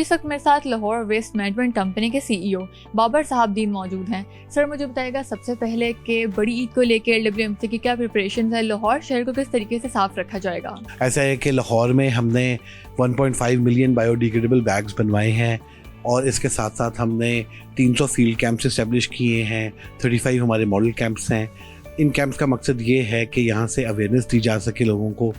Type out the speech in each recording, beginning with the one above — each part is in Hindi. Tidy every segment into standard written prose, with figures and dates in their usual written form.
इस वक्त मेरे साथ लाहौर वेस्ट मैनेजमेंट कंपनी के CEO बाबर साहब दीन मौजूद हैं। सर मुझे बताइएगा सबसे पहले कि बड़ी ईद को लेकर LWMC की क्या प्रिपरेशन है, लाहौर शहर को किस तरीके से साफ रखा जाएगा? ऐसा है कि लाहौर में हमने 1.5 मिलियन बायोडिग्रेडेबल बैग्स बनवाए हैं और इसके साथ साथ हमने 300 फील्ड कैंप्स इस्टेब्लिश किए हैं, 35 हमारे मॉडल कैंप्स हैं। इन कैंप्स का मकसद ये है कि यहाँ से अवेयरनेस दी जा सके लोगों को,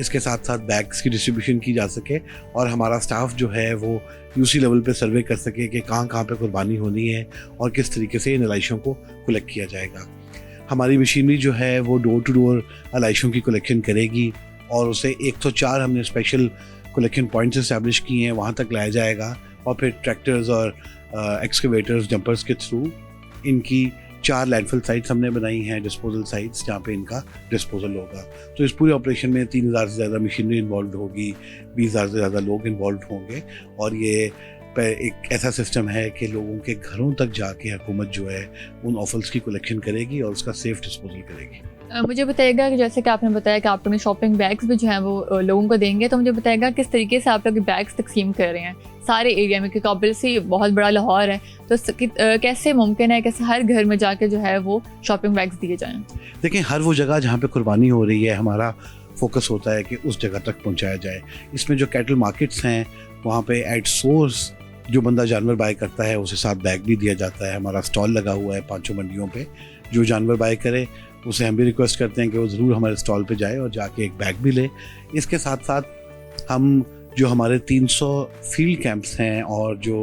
इसके साथ साथ बैग्स की डिस्ट्रीब्यूशन की जा सके और हमारा स्टाफ जो है वो यूसी लेवल पे सर्वे कर सके कि कहाँ पे कुर्बानी होनी है और किस तरीके से इन अलाइशों को कलेक्ट किया जाएगा। हमारी मशीनरी जो है वो डोर टू डोर अलाइशों की कलेक्शन करेगी और उसे 104 हमने स्पेशल कलेक्शन पॉइंट्स इस्टेब्लिश किए हैं, वहाँ तक लाया जाएगा और फिर ट्रैक्टर्स और एक्सकेवेटर्स जंपर्स के थ्रू इनकी 4 लैंडफिल साइट्स हमने बनाई हैं, डिस्पोजल साइट्स, जहाँ पे इनका डिस्पोजल होगा। तो इस पूरे ऑपरेशन में 3000 से ज़्यादा मशीनरी इन्वॉल्व होगी, 20,000 से ज़्यादा लोग इन्वॉल्व होंगे और ये एक ऐसा सिस्टम है कि लोगों के घरों तक जाके हुकूमत जो है उन ऑफल्स की कलेक्शन करेगी और उसका सेफ डिस्पोजल करेगी। मुझे बताइएगा कि जैसे कि आपने बताया कि आप अपने शॉपिंग बैग्स भी जो हैं वो लोगों को देंगे, तो मुझे बताइएगा किस तरीके से आप लोग बैग्स तकसीम कर रहे हैं सारे एरिया में, क्योंकि ऑब्वियसली बहुत बड़ा लाहौर है, तो कैसे मुमकिन है कैसे हर घर में जाके जो है वो शॉपिंग बैग्स दिए जाएँ? देखिए, हर वो जगह जहाँ पे कुर्बानी हो रही है हमारा फोकस होता है कि उस जगह तक पहुँचाया जाए। इसमें जो कैटल मार्केट्स हैं वहाँ पे एट सोर्स जो बंदा जानवर बाय करता है उसे साथ बैग भी दिया जाता है। हमारा स्टॉल लगा हुआ है 5 मंडियों पे, जो जानवर बाय करे उसे हम भी रिक्वेस्ट करते हैं कि वो ज़रूर हमारे स्टॉल पे जाए और जाके एक बैग भी ले। इसके साथ साथ हम जो हमारे 300 फील्ड कैंप्स हैं और जो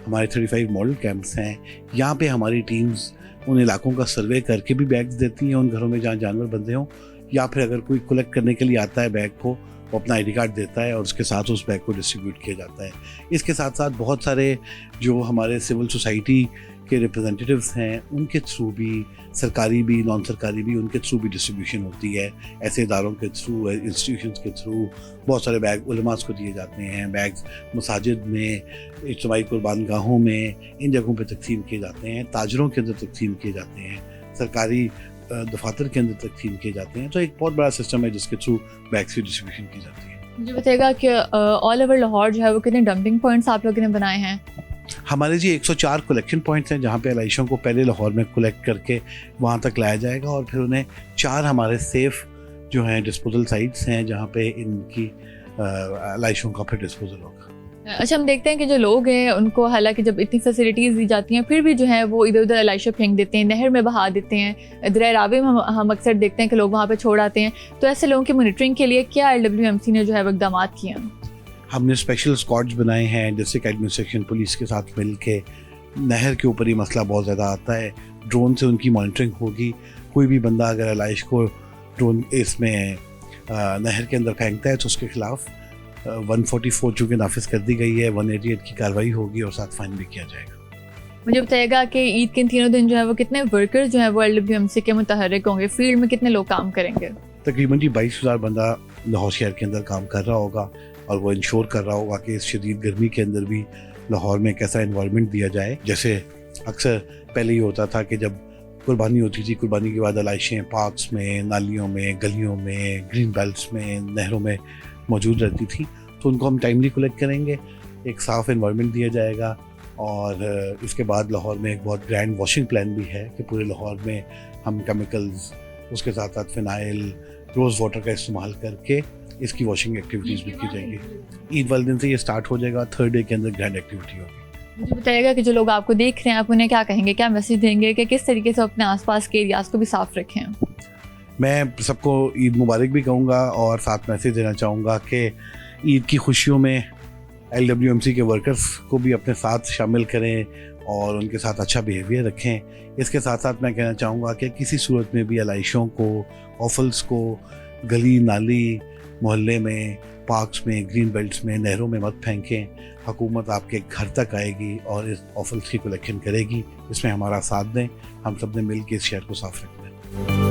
हमारे 35 मॉडल कैंप्स हैं, यहाँ पे हमारी टीम्स उन इलाकों का सर्वे करके भी बैग्स देती हैं उन घरों में जहाँ जानवर बंधे हों, या फिर अगर कोई कलेक्ट करने के लिए आता है बैग को, वो अपना ID कार्ड देता है और उसके साथ उस बैग को डिस्ट्रीब्यूट किया जाता है। इसके साथ साथ बहुत सारे जो हमारे सिविल सोसाइटी के रिप्रेजेंटेटिव्स हैं उनके थ्रू भी, सरकारी भी नॉन सरकारी भी, उनके थ्रू भी डिस्ट्रीब्यूशन होती है। ऐसे इदारों के थ्रू, इंस्टीट्यूशंस के थ्रू बहुत सारे बैग उलमास को दिए जाते हैं। बैग्स मसाजिद में, इज्तिमाई कुर्बानगाहों में, इन जगहों पे तकसीम किए जाते हैं, ताजरों के अंदर तकसीम किए जाते हैं, सरकारी दफातर के अंदर तकसीम किए जाते हैं। तो एक बहुत बड़ा सिस्टम है जिसके थ्रू बैग्स की डिस्ट्रीब्यूशन की जाती है। मुझे बताइएगा कि ऑल ओवर लाहौर जो है वो कितने डंपिंग पॉइंट्स आप लोगों ने बनाए हैं? हमारे जी 104 कलेक्शन पॉइंट्स हैं जहाँ पे अलाइशों को पहले लाहौर में कलेक्ट करके वहाँ तक लाया जाएगा और फिर उन्हें 4 हमारे सेफ जो हैं डिस्पोजल साइट्स हैं जहाँ पे इनकी अलाइशों का फिर डिस्पोजल होगा। अच्छा, हम देखते हैं कि जो लोग हैं उनको हालांकि जब इतनी फैसिलिटीज़ दी जाती हैं फिर भी जो है वो इधर उधर अलाइशा फेंक देते हैं, नहर में बहा देते हैं, दरिया रावी में हम अक्सर देखते हैं कि लोग वहाँ पे छोड़ आते हैं। तो ऐसे लोगों की मॉनिटरिंग के लिए क्या LWMC ने जो है वो इक़दाम किए हैं? हमने स्पेशल स्क्वाड्स बनाए हैं डिस्ट्रिक्ट एडमिनिस्ट्रेशन पुलिस के साथ मिल के। नहर के ऊपर ये मसला बहुत ज़्यादा आता है, ड्रोन से उनकी मॉनिटरिंग होगी। कोई भी बंदा अगर अलाइश को ड्रोन इसमें नहर के अंदर फेंकता है तो उसके खिलाफ 144 चूँकि नाफिज कर दी गई है, 188 की कार्रवाई होगी और साथ फाइन भी किया जाएगा। मुझे बताइएगा कि ईद के इन तीनों दिन जो है वो कितने वर्कर्स जो है वो LWMC के मुतहर्रिक होंगे, फील्ड में कितने लोग काम करेंगे? तकरीबन जी 22,000 बंदा लाहौर शहर के अंदर काम कर रहा होगा और वो इंश्योर कर रहा होगा कि इस शदीद गर्मी के अंदर भी लाहौर में कैसा एनवायरनमेंट दिया जाए। जैसे अक्सर पहले ही होता था कि जब कुर्बानी होती थी, कुर्बानी के बाद अलाइशें पार्क्स में, नालियों में, गलियों में, ग्रीन बेल्ट्स में, नहरों में मौजूद रहती थी, तो उनको हम टाइमली कलेक्ट करेंगे, एक साफ़ एनवायरनमेंट दिया जाएगा और इसके बाद लाहौर में एक बहुत ग्रैंड वॉशिंग प्लान भी है कि पूरे लाहौर में हम केमिकल्स, उसके साथ साथ फिनाइल, रोज़ वाटर का इस्तेमाल करके इसकी वॉशिंग एक्टिविटीज़ भी की जाएंगी। ईद वाले दिन से ये स्टार्ट हो जाएगा, 3rd डे के अंदर ग्रैंड एक्टिविटी होगी। मुझे बताइएगा कि जो लोग आपको देख रहे हैं आप उन्हें क्या कहेंगे, क्या मैसेज देंगे कि किस तरीके से अपने आसपास के एरियाज़ को भी साफ़ रखें? मैं सबको ईद मुबारक भी कहूँगा और साथ मैसेज देना चाहूँगा कि ईद की खुशियों में LWMC के वर्कर्स को भी अपने साथ शामिल करें और उनके साथ अच्छा बिहेवियर रखें। इसके साथ साथ मैं कहना चाहूँगा कि किसी सूरत में भी अलाइशों को, ऑफल्स को गली नाली, मोहल्ले में, पार्क्स में, ग्रीन बेल्ट्स में, नहरों में मत फेंकें। हुकूमत आपके घर तक आएगी और इस ऑफल्स की कलेक्शन करेगी। इसमें हमारा साथ दें, हम सब ने मिल के इस शहर को साफ रखें।